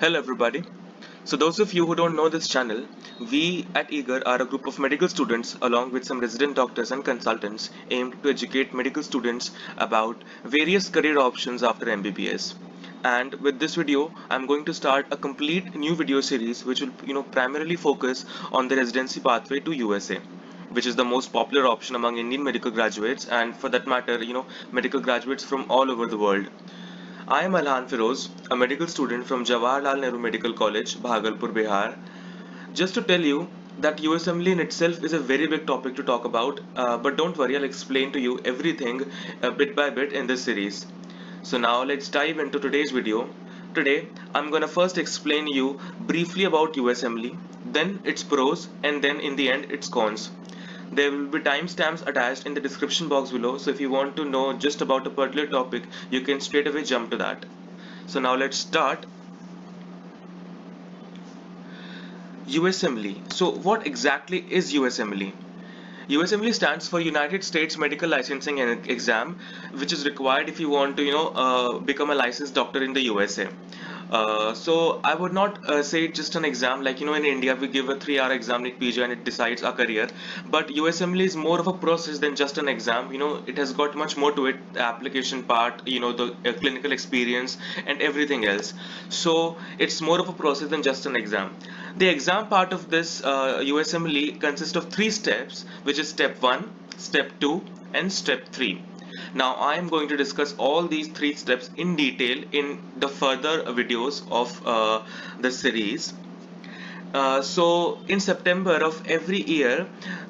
Hello everybody. So those of you who don't know this channel, we at Eager are a group of medical students along with some resident doctors and consultants aimed to educate medical students about various career options after MBBS. And with this video, I'm going to start a complete new video series which will primarily focus on the residency pathway to USA, which is the most popular option among Indian medical graduates and for that matter, medical graduates from all over the world. I am Alhan Firoz, a medical student from Jawaharlal Nehru Medical College, Bhagalpur, Bihar. Just to tell you that USMLE in itself is a very big topic to talk about, but don't worry, I'll explain to you everything bit by bit in this series. So now let's dive into today's video. Today, I'm gonna first explain you briefly about USMLE, then its pros, and then in the end its cons. There will be timestamps attached in the description box below, so if you want to know just about a particular topic, you can straight away jump to that. So now let's start. USMLE. So what exactly is USMLE? USMLE stands for United States Medical Licensing Exam, which is required if you want to, become a licensed doctor in the USA. So I would not say it's just an exam like in India we give a 3-hour exam like PG and it decides our career, but USMLE is more of a process than just an exam. It has got much more to it, the application part, the clinical experience and everything else. So it's more of a process than just an exam. The exam part of this USMLE consists of 3 steps, which is step 1, step 2 and step 3. Now I am going to discuss all these 3 steps in detail in the further videos of the series. So in September of every year,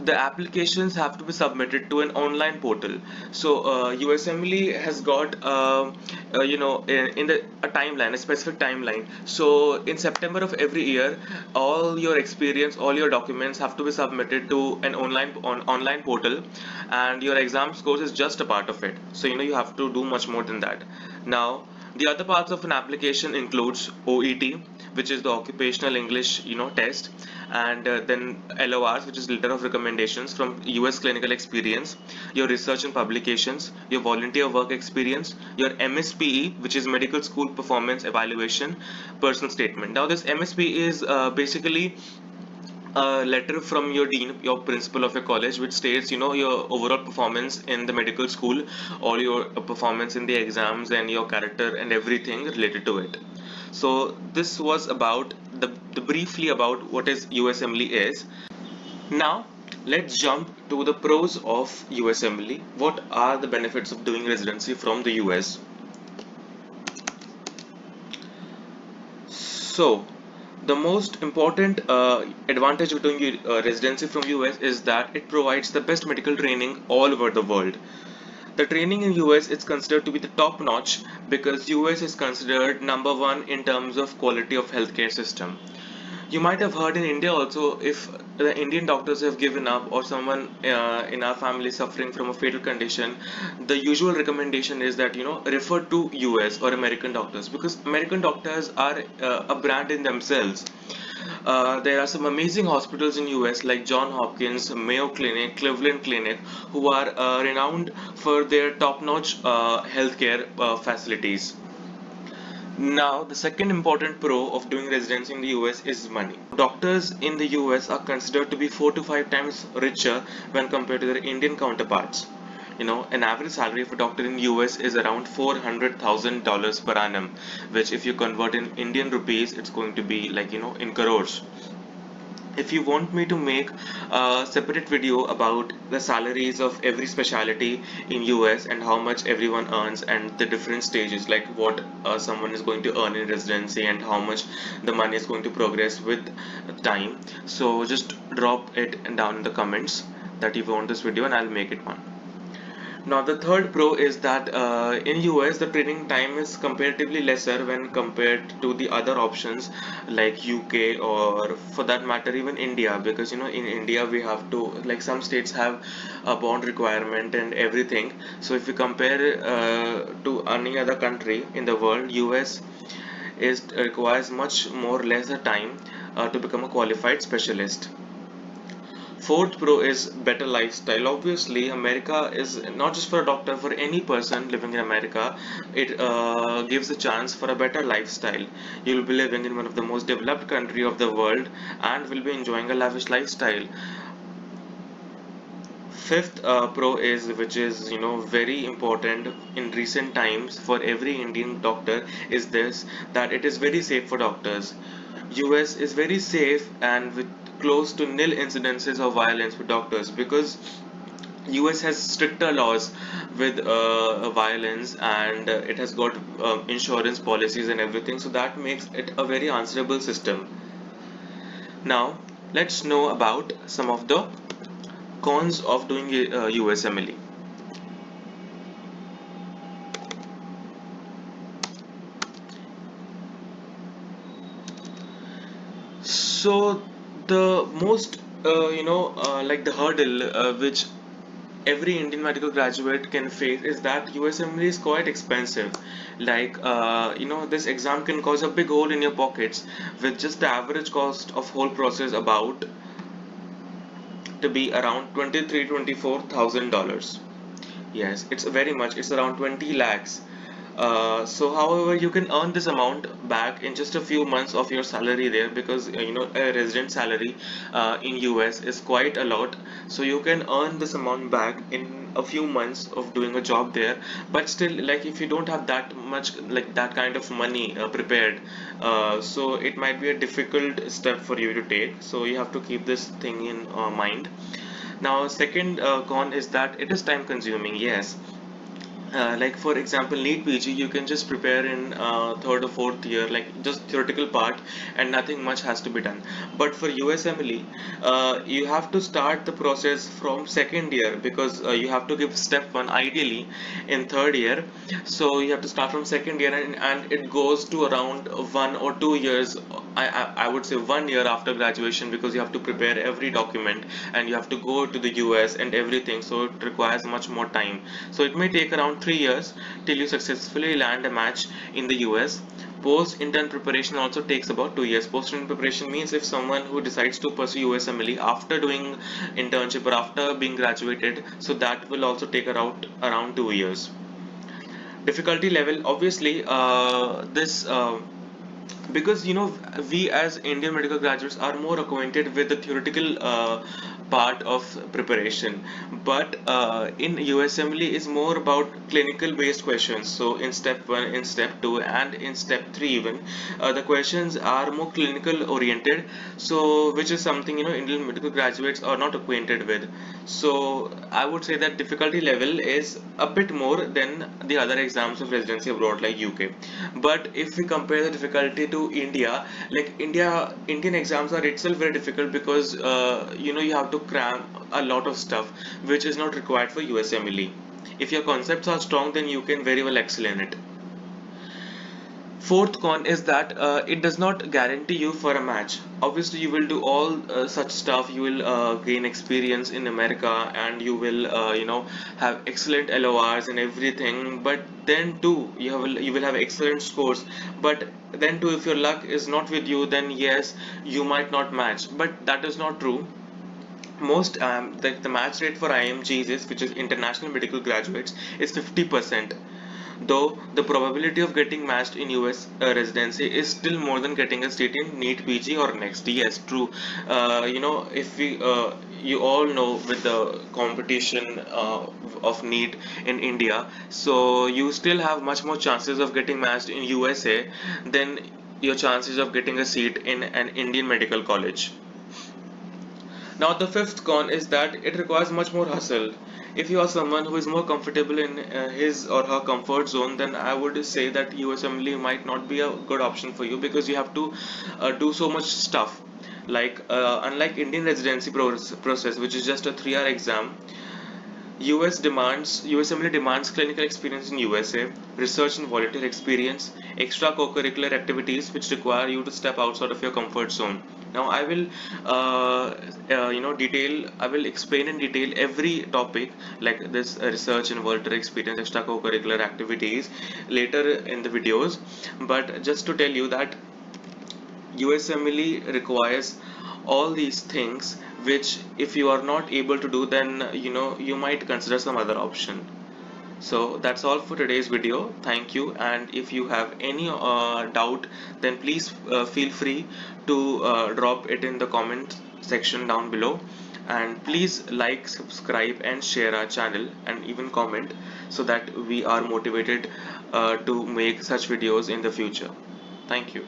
the applications have to be submitted to an online portal. So USMLE has got, in the a timeline, a specific timeline. So in September of every year, all your experience, all your documents have to be submitted to an online portal, and your exam scores is just a part of it. So you have to do much more than that. Now the other parts of an application includes OET, which is the occupational English test, and then LORs, which is letter of recommendations from US clinical experience, your research and publications, your volunteer work experience, your MSPE, which is medical school performance evaluation, personal statement. Now this MSPE is basically a letter from your dean, your principal of your college, which states, your overall performance in the medical school, all your performance in the exams, and your character and everything related to it. So this was about the briefly about what is USMLE is. Now let's jump to the pros of USMLE. What are the benefits of doing residency from the US? So the most important advantage of doing residency from US is that it provides the best medical training all over the world. The training in US is considered to be the top notch because US is considered number one in terms of quality of healthcare system. You might have heard in India also, if the Indian doctors have given up or someone in our family suffering from a fatal condition, the usual recommendation is that refer to US or American doctors, because American doctors are a brand in themselves. There are some amazing hospitals in US like John Hopkins, Mayo Clinic, Cleveland Clinic, who are renowned for their top-notch healthcare facilities. Now, the second important pro of doing residency in the US is money. Doctors in the US are considered to be 4 to 5 times richer when compared to their Indian counterparts. An average salary of a doctor in US is around $400,000 per annum, which if you convert in Indian rupees, it's going to be like, in crores. If you want me to make a separate video about the salaries of every specialty in US and how much everyone earns and the different stages, like what someone is going to earn in residency and how much the money is going to progress with time, so just drop it down in the comments that you want this video and I'll make it one. Now the third pro is that in US the training time is comparatively lesser when compared to the other options like UK or for that matter even India, because in India we have to, like, some states have a bond requirement and everything. So if you compare to any other country in the world, US is requires much more lesser time to become a qualified specialist. Fourth pro is better lifestyle. Obviously, America is not just for a doctor, for any person living in America. It gives a chance for a better lifestyle. You'll be living in one of the most developed country of the world and will be enjoying a lavish lifestyle. Fifth pro is, which is very important in recent times for every Indian doctor, is this, that it is very safe for doctors. US is very safe and with close to nil incidences of violence with doctors, because US has stricter laws with violence, and it has got insurance policies and everything, so that makes it a very answerable system. Now let's know about some of the cons of doing USMLE. So the most like the hurdle which every Indian medical graduate can face is that USMLE is quite expensive. Like this exam can cause a big hole in your pockets, with just the average cost of whole process about to be around 23-24 thousand dollars. Yes, it's very much. It's around 20 lakhs. So, however, you can earn this amount back in just a few months of your salary there, because a resident salary in US is quite a lot. So you can earn this amount back in a few months of doing a job there. But still, like if you don't have that much, like that kind of money prepared, so it might be a difficult step for you to take. So you have to keep this thing in mind. Now, second con is that it is time consuming. Yes, like for example, NEET PG, you can just prepare in third or fourth year, like just theoretical part, and nothing much has to be done. But for USMLE, you have to start the process from second year, because you have to give step one ideally in third year. So you have to start from second year, and it goes to around 1 or 2 years. I would say 1 year after graduation, because you have to prepare every document and you have to go to the US and everything. So it requires much more time. So it may take around 3 years till you successfully land a match in the US. Post intern preparation also takes about 2 years. Post intern preparation means if someone who decides to pursue USMLE after doing internship or after being graduated, so that will also take around 2 years. Difficulty level, obviously, this because we as Indian medical graduates are more acquainted with the theoretical part of preparation, but in USMLE is more about clinical based questions. So in step 1, in step 2, and in step 3 even, the questions are more clinical oriented, so which is something Indian medical graduates are not acquainted with. So I would say that difficulty level is a bit more than the other exams of residency abroad like UK. But if we compare the difficulty to India, like Indian exams are itself very difficult, because you have to cram a lot of stuff which is not required for USMLE. If your concepts are strong, then you can very well excel in it. Fourth con is that it does not guarantee you for a match. Obviously, you will do all such stuff. You will gain experience in America, and you will, have excellent LORs and everything. But then too, you will have excellent scores. But then too, if your luck is not with you, then yes, you might not match. But that is not true. Most the match rate for IMGs is, which is international medical graduates, is 50%, though the probability of getting matched in US residency is still more than getting a seat in NEET PG or next. Yes, true. If we you all know with the competition of NEET in India, so you still have much more chances of getting matched in USA than your chances of getting a seat in an Indian medical college. Now, the fifth con is that it requires much more hustle. If you are someone who is more comfortable in his or her comfort zone, then I would say that USMLE might not be a good option for you, because you have to do so much stuff. Like unlike Indian residency process, which is just a 3-hour exam, USMLE demands clinical experience in USA, research and volunteer experience, extra co-curricular activities which require you to step outside of your comfort zone. Now I will, I will explain in detail every topic like this research and volunteer experience, extra co-curricular activities later in the videos. But just to tell you that USMLE requires all these things which if you are not able to do, then you might consider some other option. So that's all for today's video. Thank you. And if you have any doubt, then please feel free to drop it in the comment section down below. And please like, subscribe, and share our channel, and even comment, so that we are motivated to make such videos in the future. Thank you.